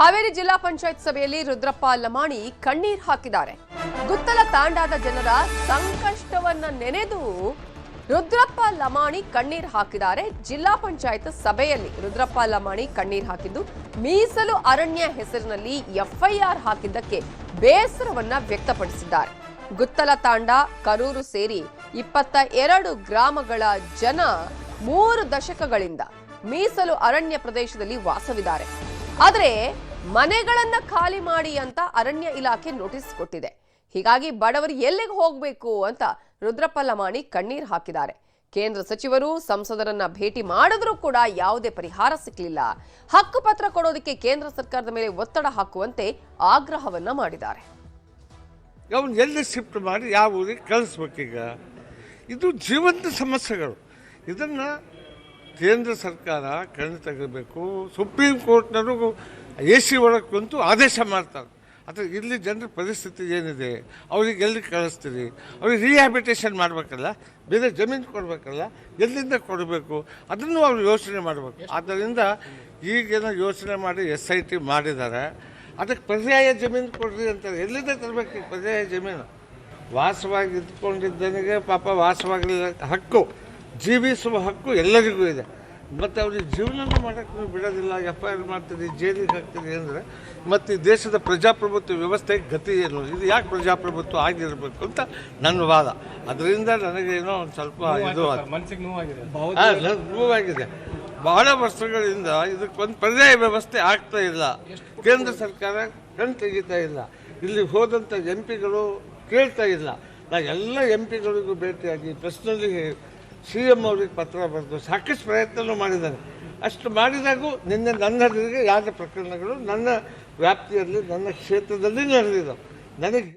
ಹಾವೇರಿ ಜಿಲ್ಲಾ ಪಂಚಾಯತ್ ಸಭೆಯಲ್ಲಿ ರುದ್ರಪ್ಪ ಲಮಾಣಿ ಕಣ್ಣೀರ್ ಹಾಕಿದ್ದಾರೆ. ಗುತ್ತಲ ತಾಂಡಾದ ಜನರ ಸಂಕಷ್ಟವನ್ನ ನೆನೆದು ರುದ್ರಪ್ಪ ಲಮಾಣಿ ಕಣ್ಣೀರ್ ಹಾಕಿದ್ದಾರೆ. ಜಿಲ್ಲಾ ಪಂಚಾಯತ್ ಸಭೆಯಲ್ಲಿ ರುದ್ರಪ್ಪ ಲಮಾಣಿ ಕಣ್ಣೀರ್ ಹಾಕಿದ್ದು ಮೀಸಲು ಅರಣ್ಯ ಹೆಸರಿನಲ್ಲಿ ಎಫ್ಐಆರ್ ಹಾಕಿದ್ದಕ್ಕೆ ಬೇಸರವನ್ನ ವ್ಯಕ್ತಪಡಿಸಿದ್ದಾರೆ. ಗುತ್ತಲ ತಾಂಡ, ಕರೂರು ಸೇರಿ 22 ಗ್ರಾಮಗಳ ಜನ 3 ದಶಕಗಳಿಂದ ಮೀಸಲು ಅರಣ್ಯ ಪ್ರದೇಶದಲ್ಲಿ ವಾಸವಿದ್ದಾರೆ. ಆದರೆ ಮನೆಗಳನ್ನ ಖಾಲಿ ಮಾಡಿ ಅಂತ ಅರಣ್ಯ ಇಲಾಖೆ ನೋಟಿಸ್ ಕೊಟ್ಟಿದೆ. ಹೀಗಾಗಿ ಬಡವರು ಎಲ್ಲಿಗೆ ಹೋಗಬೇಕು ಅಂತ ರುದ್ರಪ್ಪ ಲಮಾಣಿ ಕಣ್ಣೀರ್ ಹಾಕಿದ್ದಾರೆ. ಕೇಂದ್ರ ಸಚಿವರು ಸಂಸದರನ್ನ ಭೇಟಿ ಮಾಡಿದ್ರೂ ಕೂಡ ಯಾವುದೇ ಪರಿಹಾರ ಸಿಕ್ಕಲಿಲ್ಲ. ಹಕ್ಕುಪತ್ರ ಕೊಡೋದಕ್ಕೆ ಕೇಂದ್ರ ಸರ್ಕಾರದ ಮೇಲೆ ಒತ್ತಡ ಹಾಕುವಂತೆ ಆಗ್ರಹವನ್ನ ಮಾಡಿದ್ದಾರೆ. ಅವನು ಎಲ್ಲಿ ಶಿಫ್ಟ್ ಮಾಡಿ ಯಾವ ಊರಿಗೆ ಕಳಿಸ್ಬೇಕೀಗ? ಇದು ಜೀವಂತ ಸಮಸ್ಯೆಗಳು. ಇದನ್ನು ಕೇಂದ್ರ ಸರ್ಕಾರ ಕಣ್ಣು ತೆಗಿಬೇಕು. ಸುಪ್ರೀಂ ಕೋರ್ಟ್ನವರು AC ಒಳಗೆ ಕುಂತು ಆದೇಶ ಮಾಡ್ತಾರೆ. ಅಥವಾ ಇಲ್ಲಿ ಜನರ ಪರಿಸ್ಥಿತಿ ಏನಿದೆ, ಅವ್ರಿಗೆ ಎಲ್ಲಿ ಕಳಿಸ್ತೀರಿ? ಅವ್ರಿಗೆ ರಿಹ್ಯಾಬಿಟೇಷನ್ ಮಾಡಬೇಕಲ್ಲ, ಬೇರೆ ಜಮೀನು ಕೊಡಬೇಕಲ್ಲ, ಎಲ್ಲಿಂದ ಕೊಡಬೇಕು ಅದನ್ನು ಅವ್ರು ಯೋಚನೆ ಮಾಡಬೇಕು. ಆದ್ದರಿಂದ ಈಗೇನೋ ಯೋಚನೆ ಮಾಡಿ SIT ಮಾಡಿದ್ದಾರೆ. ಅದಕ್ಕೆ ಪರ್ಯಾಯ ಜಮೀನು ಕೊಡ್ರಿ ಅಂತಾರೆ. ಎಲ್ಲಿಂದ ತರಬೇಕು ಪರ್ಯಾಯ ಜಮೀನು? ವಾಸವಾಗಿ ಇದ್ಕೊಂಡಿದ್ದನಿಗೆ ಪಾಪ ವಾಸವಾಗಲಿಲ್ಲ ಹಕ್ಕು, ಜೀವಿಸುವ ಹಕ್ಕು ಎಲ್ಲರಿಗೂ ಇದೆ. ಮತ್ತು ಅವ್ರಿಗೆ ಜೀವನ ಮಾಡೋಕ್ಕೆ ಬಿಡೋದಿಲ್ಲ. FIR ಮಾಡ್ತೀರಿ, ಜೈಲಿಗೆ ಹಾಕ್ತೀರಿ ಅಂದರೆ ಮತ್ತು ಈ ದೇಶದ ಪ್ರಜಾಪ್ರಭುತ್ವ ವ್ಯವಸ್ಥೆಗೆ ಗತಿ ಏನು? ಇದು ಯಾಕೆ ಪ್ರಜಾಪ್ರಭುತ್ವ ಆಗಿರಬೇಕು ಅಂತ ನನ್ನ ವಾದ. ಅದರಿಂದ ನನಗೇನೋ ಒಂದು ಸ್ವಲ್ಪ ಇದು ನೋವಾಗಿದೆ. ಬಹಳ ವರ್ಷಗಳಿಂದ ಇದಕ್ಕೊಂದು ಪರ್ಯಾಯ ವ್ಯವಸ್ಥೆ ಆಗ್ತಾ ಇಲ್ಲ. ಕೇಂದ್ರ ಸರ್ಕಾರ ಕಣ್ ತೆಗಿತಾ ಇಲ್ಲ. ಇಲ್ಲಿ ಹೋದಂಥ MP ಗಳು ಕೇಳ್ತಾ ಇಲ್ಲ. ನಾ ಎಲ್ಲ MP ಗಳಿಗೂ ಭೇಟಿಯಾಗಿ ಪರ್ಸ್ನಲಿ CM ಅವ್ರಿಗೆ ಪತ್ರ ಬರೆದು ಸಾಕಷ್ಟು ಪ್ರಯತ್ನವೂ ಮಾಡಿದ್ದಾರೆ. ಅಷ್ಟು ಮಾಡಿದಾಗೂ ನಿನ್ನೆ ನನ್ನ ಎದುರಿಗೆ ಯಾರ ಪ್ರಕರಣಗಳು ನನ್ನ ವ್ಯಾಪ್ತಿಯಲ್ಲಿ ನನ್ನ ಕ್ಷೇತ್ರದಲ್ಲಿ ನಡೆದಿದ್ದಾವೆ. ನನಗೆ